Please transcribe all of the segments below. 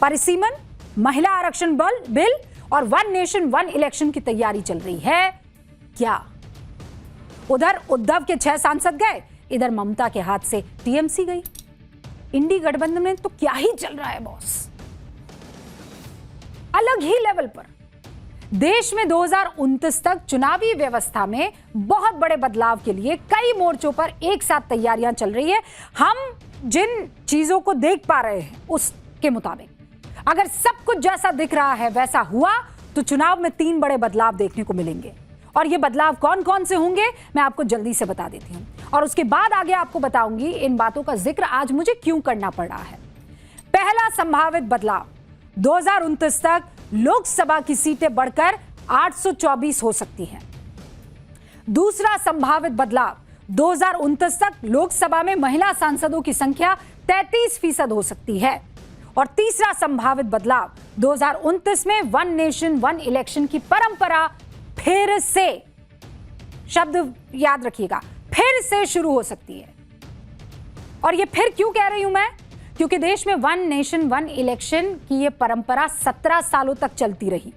परिसीमन, महिला आरक्षण बिल और वन नेशन वन इलेक्शन की तैयारी चल रही है क्या? उधर उद्धव के 6 सांसद गए, इधर ममता के हाथ से टीएमसी गई। इंडी गठबंधन में तो क्या ही चल रहा है बॉस, अलग ही लेवल पर। देश में 2029 तक चुनावी व्यवस्था में बहुत बड़े बदलाव के लिए कई मोर्चों पर एक साथ तैयारियां चल रही है। हम जिन चीजों को देख पा रहे हैं उसके मुताबिक अगर सब कुछ जैसा दिख रहा है वैसा हुआ तो चुनाव में 3 बड़े बदलाव देखने को मिलेंगे। और ये बदलाव कौन कौन से होंगे मैं आपको जल्दी से बता देती हूं, और उसके बाद आगे आपको बताऊंगी इन बातों का जिक्र आज मुझे क्यों करना पड़ रहा है। पहला संभावित बदलाव, 2029 तक लोकसभा की सीटें बढ़कर 824 हो सकती हैं। दूसरा संभावित बदलाव, 2029 तक लोकसभा में महिला सांसदों की संख्या 33% हो सकती है। और तीसरा संभावित बदलाव, 2029 में वन नेशन वन इलेक्शन की परंपरा फिर से, शब्द याद रखिएगा, फिर से शुरू हो सकती है। और ये फिर क्यों कह रही हूं मैं? क्योंकि देश में वन नेशन वन इलेक्शन की ये परंपरा 17 सालों तक चलती रही।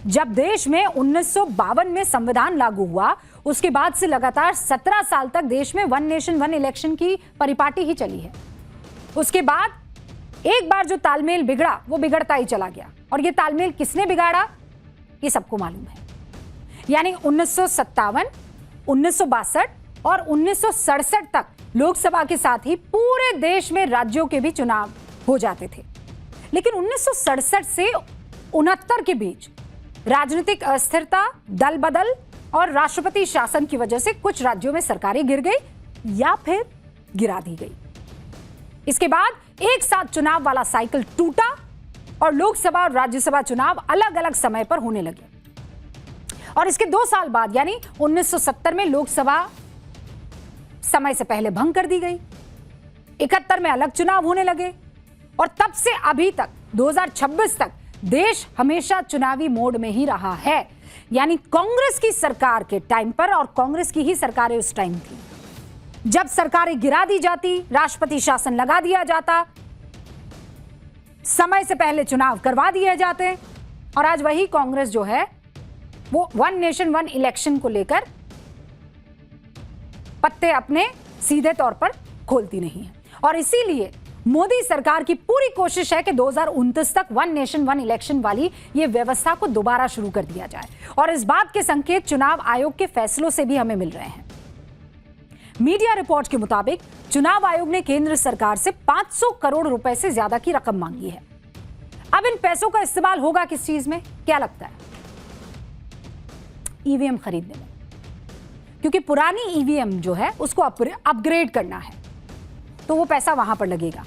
जब देश में 1952 में संविधान लागू हुआ उसके बाद से लगातार 17 साल तक देश में वन नेशन वन इलेक्शन की परिपाटी ही चली है। उसके बाद एक बार जो तालमेल बिगड़ा वो बिगड़ता ही चला गया। और ये तालमेल किसने बिगाड़ा ये सबको मालूम है। यानी 1957, 1962 और 1967 तक लोकसभा के साथ ही पूरे देश में राज्यों के भी चुनाव हो जाते थे। लेकिन 1967 से 69 के बीच राजनीतिक अस्थिरता, दल बदल और राष्ट्रपति शासन की वजह से कुछ राज्यों में सरकारें गिर गई या फिर गिरा दी गई। इसके बाद एक साथ चुनाव वाला साइकिल टूटा और लोकसभा और राज्यसभा चुनाव अलग अलग समय पर होने लगे। और इसके 2 साल बाद यानी 1970 में लोकसभा समय से पहले भंग कर दी गई। 71 में अलग चुनाव होने लगे और तब से अभी तक 2026 तक देश हमेशा चुनावी मोड में ही रहा है। यानी कांग्रेस की सरकार के टाइम पर, और कांग्रेस की ही सरकारें उस टाइम थी, जब सरकारें गिरा दी जाती, राष्ट्रपति शासन लगा दिया जाता, समय से पहले चुनाव करवा दिए जाते। और आज वही कांग्रेस जो है वो वन नेशन वन इलेक्शन को लेकर पत्ते अपने सीधे तौर पर खोलती नहीं है। और इसीलिए मोदी सरकार की पूरी कोशिश है कि 2029 तक वन नेशन वन इलेक्शन वाली ये व्यवस्था को दोबारा शुरू कर दिया जाए। और इस बात के संकेत चुनाव आयोग के फैसलों से भी हमें मिल रहे हैं। मीडिया रिपोर्ट के मुताबिक चुनाव आयोग ने केंद्र सरकार से 500 करोड़ रुपए से ज्यादा की रकम मांगी है। अब इन पैसों का इस्तेमाल होगा किस चीज में, क्या लगता है? ईवीएम खरीदने में, क्योंकि पुरानी ईवीएम जो है उसको अपग्रेड करना है तो वो पैसा वहां पर लगेगा।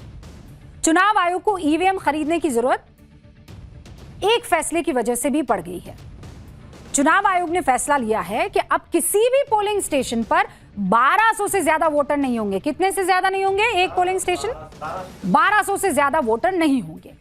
चुनाव आयोग को ईवीएम खरीदने की जरूरत एक फैसले की वजह से भी पड़ गई है। चुनाव आयोग ने फैसला लिया है कि अब किसी भी पोलिंग स्टेशन पर 1200 से ज्यादा वोटर नहीं होंगे। कितने से ज्यादा नहीं होंगे? एक पोलिंग स्टेशन 1200 से ज्यादा वोटर नहीं होंगे।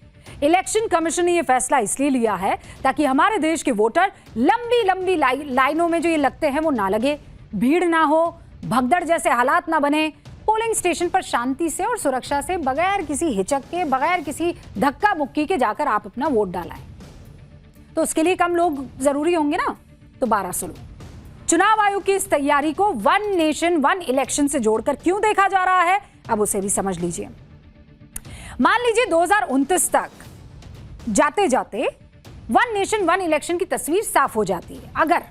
इलेक्शन कमीशन ने यह फैसला इसलिए लिया है ताकि हमारे देश के वोटर लंबी लंबी लाइनों में जो ये लगते हैं वो ना लगे, भीड़ ना हो, भगदड़ जैसे हालात ना बने। पोलिंग स्टेशन पर शांति से और सुरक्षा से, बगैर किसी हिचक के, बगैर किसी धक्का मुक्की के जाकर आप अपना वोट डालाएं। तो उसके लिए कम लोग जरूरी होंगे ना, तो 1200 लोग। चुनाव आयोग की इस तैयारी को वन नेशन वन इलेक्शन से जोड़कर क्यों देखा जा रहा है, अब उसे भी समझ लीजिए। मान लीजिए 2029 तक जाते जाते वन नेशन वन इलेक्शन की तस्वीर साफ हो जाती है अगर,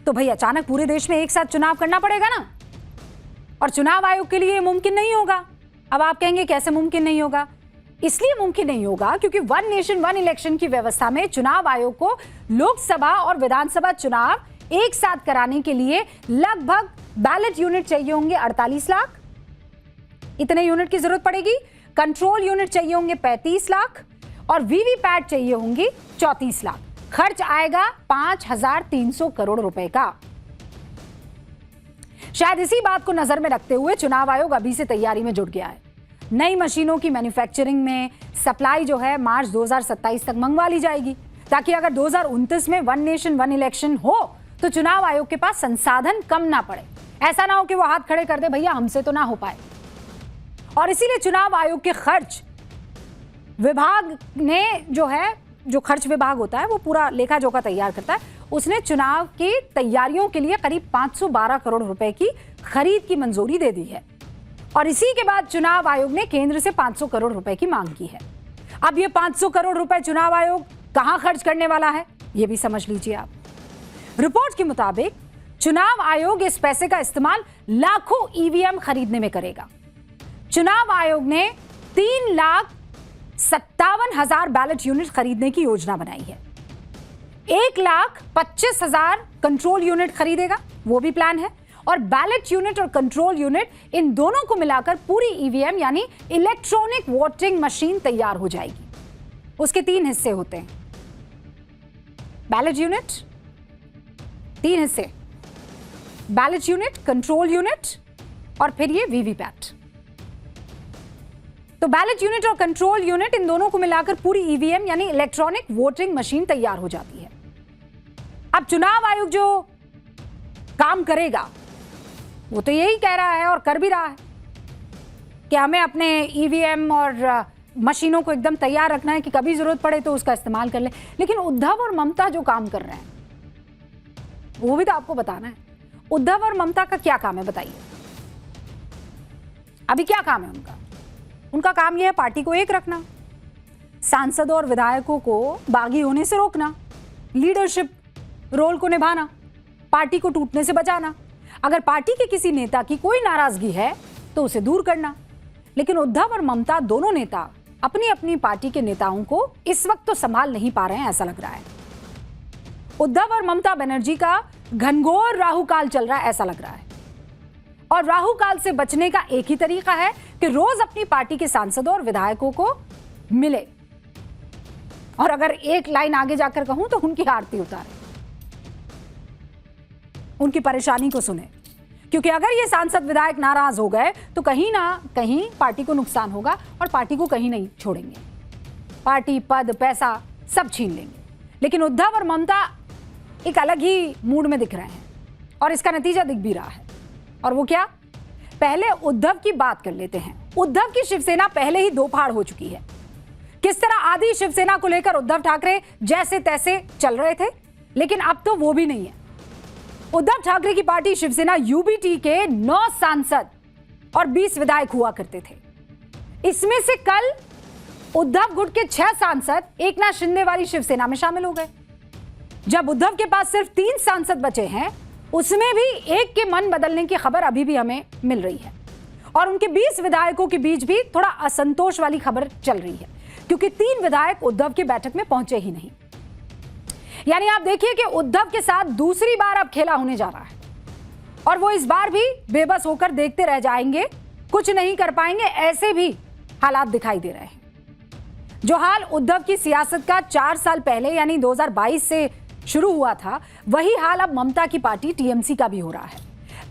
तो भाई अचानक पूरे देश में एक साथ चुनाव करना पड़ेगा ना, और चुनाव आयोग के लिए मुमकिन नहीं होगा। अब आप कहेंगे कैसे मुमकिन नहीं होगा? इसलिए मुमकिन नहीं होगा क्योंकि वन नेशन वन इलेक्शन की व्यवस्था में चुनाव आयोग को लोकसभा और विधानसभा चुनाव एक साथ कराने के लिए लगभग बैलेट यूनिट चाहिए होंगे 48 लाख, इतने यूनिट की जरूरत पड़ेगी। कंट्रोल यूनिट चाहिए होंगे 35 लाख और वीवीपैट चाहिए होंगी 34 लाख। खर्च आएगा 5300 करोड़ रुपए का। शायद इसी बात को नजर में रखते हुए चुनाव आयोग अभी से तैयारी में जुट गया है। नई मशीनों की मैन्युफैक्चरिंग में सप्लाई जो है मार्च 2027 तक मंगवा ली जाएगी, ताकि अगर 2029 में वन नेशन वन इलेक्शन हो तो चुनाव आयोग के पास संसाधन कम ना पड़े। ऐसा ना हो कि वो हाथ खड़े कर दे, भैया हमसे तो ना हो पाए। और इसीलिए चुनाव आयोग के खर्च विभाग ने जो खर्च विभाग होता है वो पूरा लेखा जोखा तैयार करता है, उसने चुनाव की तैयारियों के लिए करीब 512 करोड़ रुपए की खरीद की मंजूरी दे दी है। और इसी के बाद चुनाव आयोग ने केंद्र से 500 करोड़ रुपए की मांग की है। अब ये 500 करोड़ रुपए चुनाव आयोग कहां खर्च करने वाला है, ये भी समझ लीजिए आप। रिपोर्ट के मुताबिक चुनाव आयोग इस पैसे का इस्तेमाल लाखों ईवीएम खरीदने में करेगा। चुनाव आयोग ने 3,57,000 बैलेट यूनिट खरीदने की योजना बनाई है। 1,25,000 कंट्रोल यूनिट खरीदेगा, वो भी प्लान है। और बैलेट यूनिट और कंट्रोल यूनिट, इन दोनों को मिलाकर पूरी ईवीएम यानी इलेक्ट्रॉनिक वोटिंग मशीन तैयार हो जाएगी। उसके 3 हिस्से होते हैं। बैलेट यूनिट 3 हिस्से, बैलेट यूनिट, कंट्रोल यूनिट और फिर ये वीवीपैट। तो बैलेट यूनिट और कंट्रोल यूनिट, इन दोनों को मिलाकर पूरी ईवीएम यानी इलेक्ट्रॉनिक वोटिंग मशीन तैयार हो जाती है। अब चुनाव आयोग जो काम करेगा वो तो यही कह रहा है और कर भी रहा है कि हमें अपने ईवीएम और मशीनों को एकदम तैयार रखना है कि कभी जरूरत पड़े तो उसका इस्तेमाल कर ले। लेकिन उद्धव और ममता जो काम कर रहे हैं वो भी तो आपको बताना है। उद्धव और ममता का क्या काम है बताइए। अभी क्या काम है उनका? उनका काम यह है पार्टी को एक रखना, सांसदों और विधायकों को बागी होने से रोकना, लीडरशिप रोल को निभाना, पार्टी को टूटने से बचाना। अगर पार्टी के किसी नेता की कोई नाराजगी है तो उसे दूर करना। लेकिन उद्धव और ममता दोनों नेता अपनी अपनी पार्टी के नेताओं को इस वक्त तो संभाल नहीं पा रहे हैं, ऐसा लग रहा है। उद्धव और ममता बनर्जी का घनघोर राहुकाल चल रहा है, ऐसा लग रहा है। और राहुकाल से बचने का एक ही तरीका है कि रोज अपनी पार्टी के सांसदों और विधायकों को मिले और अगर एक लाइन आगे जाकर कहूं तो उनकी आरती उतारे, उनकी परेशानी को सुने। क्योंकि अगर ये सांसद विधायक नाराज हो गए तो कहीं ना कहीं पार्टी को नुकसान होगा और पार्टी को कहीं नहीं छोड़ेंगे, पार्टी, पद, पैसा सब छीन लेंगे। लेकिन उद्धव और ममता एक अलग ही मूड में दिख रहे हैं और इसका नतीजा दिख भी रहा है। और वो क्या? पहले उद्धव की बात कर लेते हैं। उद्धव की शिवसेना पहले ही दो फाड़ हो चुकी है। किस तरह आधी शिवसेना को लेकर उद्धव ठाकरे जैसे तैसे चल रहे थे, लेकिन अब तो वो भी नहीं है। उद्धव ठाकरे की पार्टी शिवसेना यूबीटी के 9 सांसद और 20 विधायक हुआ करते थे। इसमें से कल उद्धव गुट के 6 सांसद एकनाथ शिंदे वाली शिवसेना में शामिल हो गए। जब उद्धव के पास सिर्फ 3 सांसद बचे हैं, उसमें भी एक के मन बदलने की खबर अभी भी हमें मिल रही है। और उनके 20 विधायकों के बीच भी थोड़ा असंतोष वाली खबर चल रही है, क्योंकि 3 विधायक उद्धव की बैठक में पहुंचे ही नहीं। यानी आप देखिए कि उद्धव के साथ दूसरी बार अब खेला होने जा रहा है और वो इस बार भी बेबस होकर देखते रह जाएंगे, कुछ नहीं कर पाएंगे। ऐसे भी हालात दिखाई दे रहे हैं। जो हाल उद्धव की सियासत का 4 साल पहले यानी 2022 से शुरू हुआ था, वही हाल अब ममता की पार्टी टीएमसी का भी हो रहा है।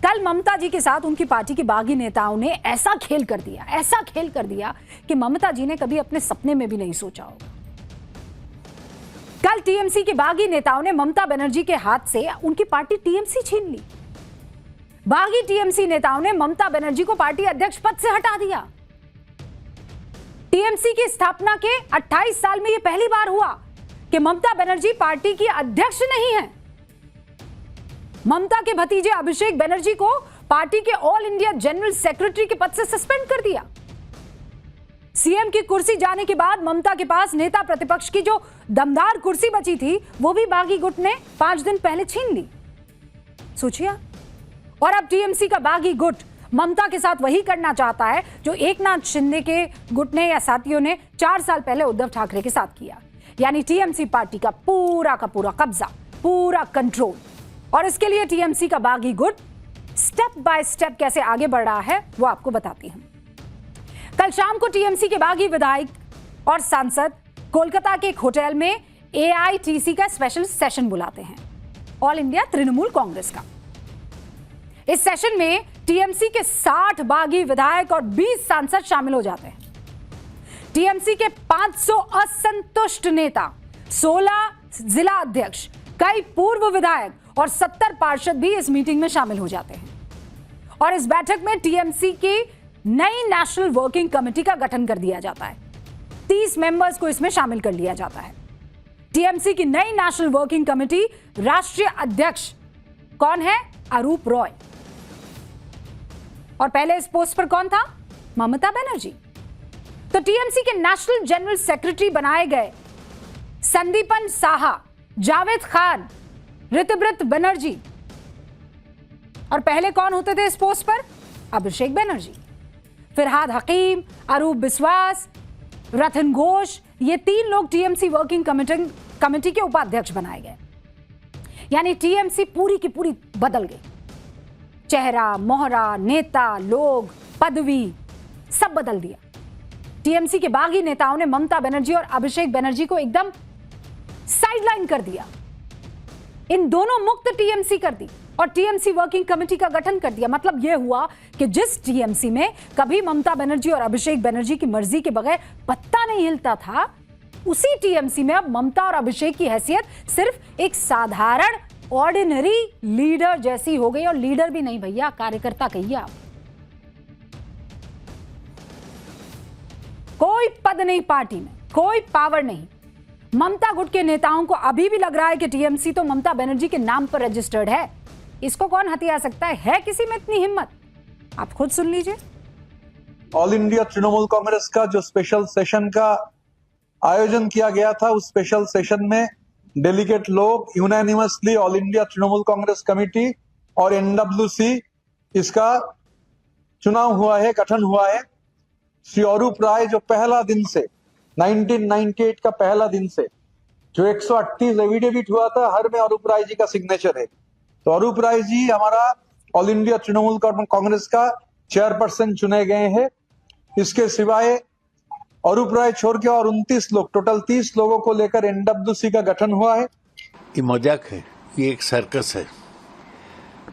कल ममता जी के साथ उनकी पार्टी के बागी नेताओं ने ऐसा खेल कर दिया कि ममता जी ने कभी अपने सपने में भी नहीं सोचा होगा। कल टीएमसी के बागी नेताओं ने ममता बनर्जी के हाथ से उनकी पार्टी टीएमसी छीन ली। बागी टीएमसी नेताओं ने ममता बनर्जी को पार्टी अध्यक्ष पद से हटा दिया। टीएमसी की स्थापना के 28 साल में यह पहली बार हुआ कि ममता बनर्जी पार्टी की अध्यक्ष नहीं है। ममता के भतीजे अभिषेक बनर्जी को पार्टी के ऑल इंडिया जनरल सेक्रेटरी के पद से सस्पेंड कर दिया। सीएम की कुर्सी जाने के बाद ममता के पास नेता प्रतिपक्ष की जो दमदार कुर्सी बची थी, वो भी बागी गुट ने 5 दिन पहले छीन ली। सोचिए। और अब टीएमसी का बागी गुट ममता के साथ वही करना चाहता है जो एकनाथ शिंदे के गुट ने या साथियों ने 4 साल पहले उद्धव ठाकरे के साथ किया। यानी टीएमसी पार्टी का पूरा कब्जा, पूरा कंट्रोल। और इसके लिए टीएमसी का बागी गुट स्टेप बाय स्टेप कैसे आगे बढ़ रहा है वो आपको बताती हूं। कल शाम को टीएमसी के बागी विधायक और सांसद कोलकाता के एक होटल में एआईटीसी का स्पेशल सेशन बुलाते हैं, ऑल इंडिया तृणमूल कांग्रेस का। इस सेशन में टीएमसी के 60 बागी विधायक और 20 सांसद शामिल हो जाते हैं। टीएमसी के 500 असंतुष्ट नेता, 16 जिला अध्यक्ष, कई पूर्व विधायक और 70 पार्षद भी इस मीटिंग में शामिल हो जाते हैं। और इस बैठक में टीएमसी की नई नेशनल वर्किंग कमेटी का गठन कर दिया जाता है। 30 मेंबर्स को इसमें शामिल कर लिया जाता है। टीएमसी की नई नेशनल वर्किंग कमेटी राष्ट्रीय अध्यक्ष कौन है? अरूप रॉय। और पहले इस पोस्ट पर कौन था? ममता बनर्जी। तो टीएमसी के नेशनल जनरल सेक्रेटरी बनाए गए संदीपन साहा, जावेद खान, ऋतव्रत बनर्जी। और पहले कौन होते थे इस पोस्ट पर? अभिषेक बनर्जी। फिरहाद हकीम, अरूप बिस्वास, रतन घोष, ये 3 लोग टीएमसी वर्किंग कमेटी के उपाध्यक्ष बनाए गए। यानी टीएमसी पूरी की पूरी बदल गई। चेहरा, मोहरा, नेता, लोग, पदवी सब बदल दिया। टीएमसी के बागी नेताओं ने ममता बनर्जी और अभिषेक बनर्जी को एकदम साइडलाइन कर दिया। इन दोनों मुक्त टीएमसी कर दी और टीएमसी वर्किंग कमेटी का गठन कर दिया। मतलब यह हुआ कि जिस टीएमसी में कभी ममता बनर्जी और अभिषेक बनर्जी की मर्जी के बगैर पत्ता नहीं हिलता था, उसी टीएमसी में अब ममता और अभिषेक की हैसियत सिर्फ एक साधारण ऑर्डिनरी लीडर जैसी हो गई। और लीडर भी नहीं भैया, कार्यकर्ता कहिए आप। कोई पद नहीं पार्टी में, कोई पावर नहीं। ममता गुट के नेताओं को अभी भी लग रहा है कि टीएमसी तो ममता बनर्जी के नाम पर रजिस्टर्ड है, इसको कौन हथिया सकता है? है किसी में इतनी हिम्मत? आप खुद सुन लीजिए। ऑल इंडिया तृणमूल कांग्रेस का जो स्पेशल सेशन का आयोजन किया गया था, उस स्पेशल सेशन में डेलीगेट लोग unanimously all India Trinamool Congress committee और एनडब्ल्यूसी इसका चुनाव हुआ है, गठन हुआ है। श्री अरूप राय जो पहला दिन से 1998 का पहला दिन से जो 138 एफिडेविट हुआ था, हर में अरूप राय जी का सिग्नेचर है। तो अरूप राय जी हमारा ऑल इंडिया तृणमूल कांग्रेस का चेयरपर्सन चुने गए हैं। इसके सिवाय अरूप राय छोड़ के और 29 लोग, टोटल 30 लोगों को लेकर एनडब्ल्यूसी का गठन हुआ है। ये मजाक है, ये एक सर्कस है।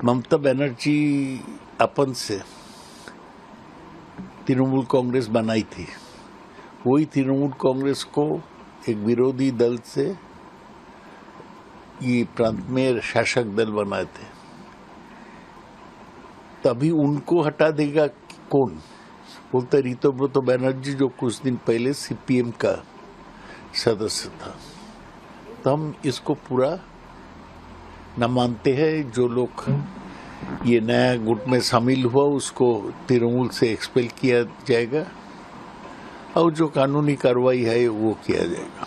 ममता बनर्जी अपन से तृणमूल कांग्रेस बनाई थी, वही तृणमूल कांग्रेस को एक विरोधी दल से ये प्रांत में शासक दल बनाए थे। तभी उनको हटा देगा कौन? बोलते ऋतव्रत बनर्जी जो कुछ दिन पहले सीपीएम का सदस्य था। तो हम इसको पूरा न मानते हैं। जो लोग ये नया गुट में शामिल हुआ उसको तृणमूल से एक्सपेल किया जाएगा और जो कानूनी कार्रवाई है वो किया जाएगा।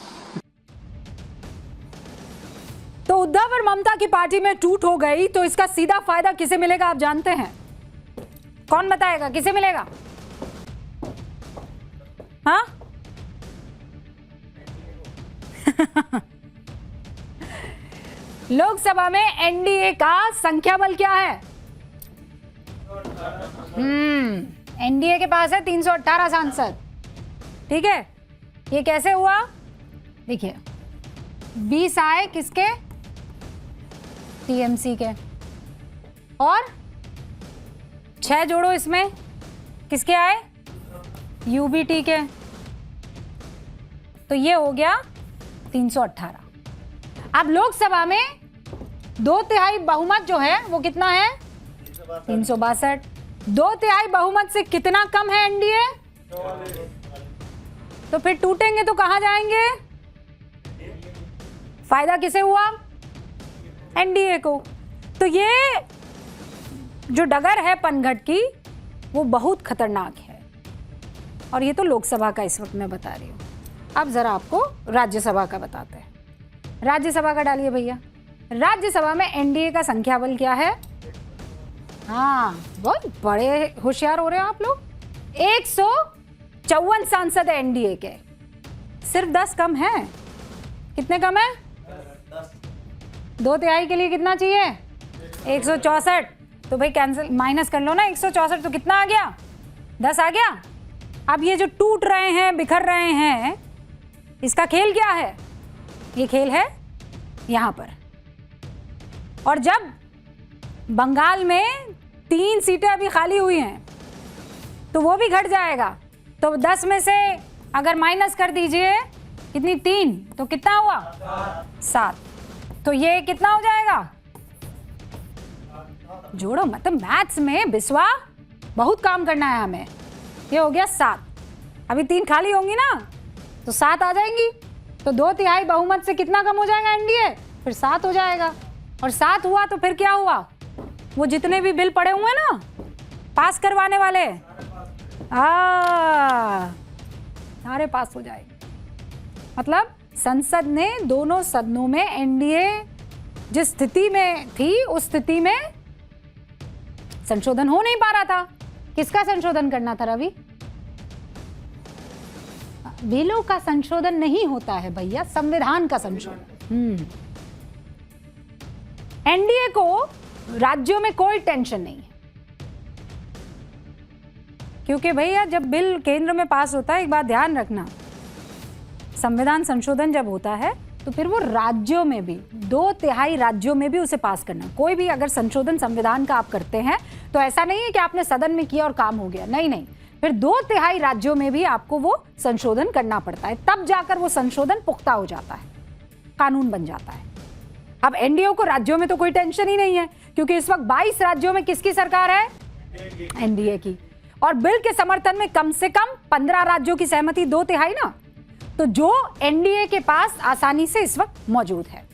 तो उद्धव और ममता की पार्टी में टूट हो गई तो इसका सीधा फायदा किसे मिलेगा आप जानते हैं? कौन बताएगा किसे मिलेगा? हाँ लोकसभा में एनडीए का संख्या बल क्या है? एनडीए के पास है 318 सांसद। ठीक है, ये कैसे हुआ? देखिए 20 आए किसके? टीएमसी के, और 6 जोड़ो इसमें किसके आए? यूबीटी के। तो ये हो गया 318। अब लोकसभा में 2/3 बहुमत जो है वो कितना है? 362। 2/3 बहुमत से कितना कम है एनडीए? तो फिर टूटेंगे तो कहां जाएंगे? फायदा किसे हुआ? एनडीए को। तो ये जो डगर है पनघट की वो बहुत खतरनाक है। और ये तो लोकसभा का इस वक्त मैं बता रही हूं। अब जरा आपको राज्यसभा का बताते हैं। राज्यसभा का डालिए भैया। राज्यसभा में एनडीए का संख्या बल क्या है? हाँ, बहुत बड़े होशियार हो रहे हो आप लोग। 154 सांसद है एनडीए के, सिर्फ 10 कम है। कितने कम है? 2/3 के लिए कितना चाहिए? 164। तो भाई कैंसिल, माइनस कर लो ना 164, तो कितना आ गया? 10 आ गया। अब ये जो टूट रहे हैं, बिखर रहे हैं, इसका खेल क्या है? ये खेल है यहां पर। और जब बंगाल में 3 सीटें अभी खाली हुई हैं तो वो भी घट जाएगा। तो 10 में से अगर माइनस कर दीजिए कितनी? 3, तो कितना हुआ? 7। तो ये कितना हो जाएगा? जोड़ो, मतलब मैथ्स में बिस्वा बहुत काम करना है हमें। ये हो गया 7। अभी 3 खाली होंगी ना, तो तो 7 आ जाएंगी, तो 2/3 बहुमत से कितना कम हो जाएगा एनडीए, फिर 7 हो जाएगा। और 7 हुआ तो फिर क्या हुआ, वो जितने भी बिल पड़े हुए ना पास करवाने वाले, सारे पास हो जाएंगे। मतलब संसद ने दोनों सदनों में एनडीए जिस स्थिति में थी उस स्थिति में संशोधन हो नहीं पा रहा था। किसका संशोधन करना था रवि? बिलों का संशोधन नहीं होता है भैया, संविधान का संशोधन। एनडीए को राज्यों में कोई टेंशन नहीं है, क्योंकि भैया जब बिल केंद्र में पास होता है, एक बात ध्यान रखना, संविधान संशोधन जब होता है तो फिर वो राज्यों में भी 2/3 राज्यों में भी उसे पास करना। कोई भी अगर संशोधन संविधान का आप करते हैं तो ऐसा नहीं है कि आपने सदन में किया और काम हो गया, नहीं नहीं, फिर 2/3 राज्यों में भी आपको वो संशोधन करना पड़ता है, तब जाकर वो संशोधन पुख्ता हो जाता है, कानून बन जाता है। अब एनडीए को राज्यों में तो कोई टेंशन ही नहीं है, क्योंकि इस वक्त 22 राज्यों में किसकी सरकार है? एनडीए की। और बिल के समर्थन में कम से कम 15 राज्यों की सहमति, 2/3 ना, तो जो एनडीए के पास आसानी से इस वक्त मौजूद है।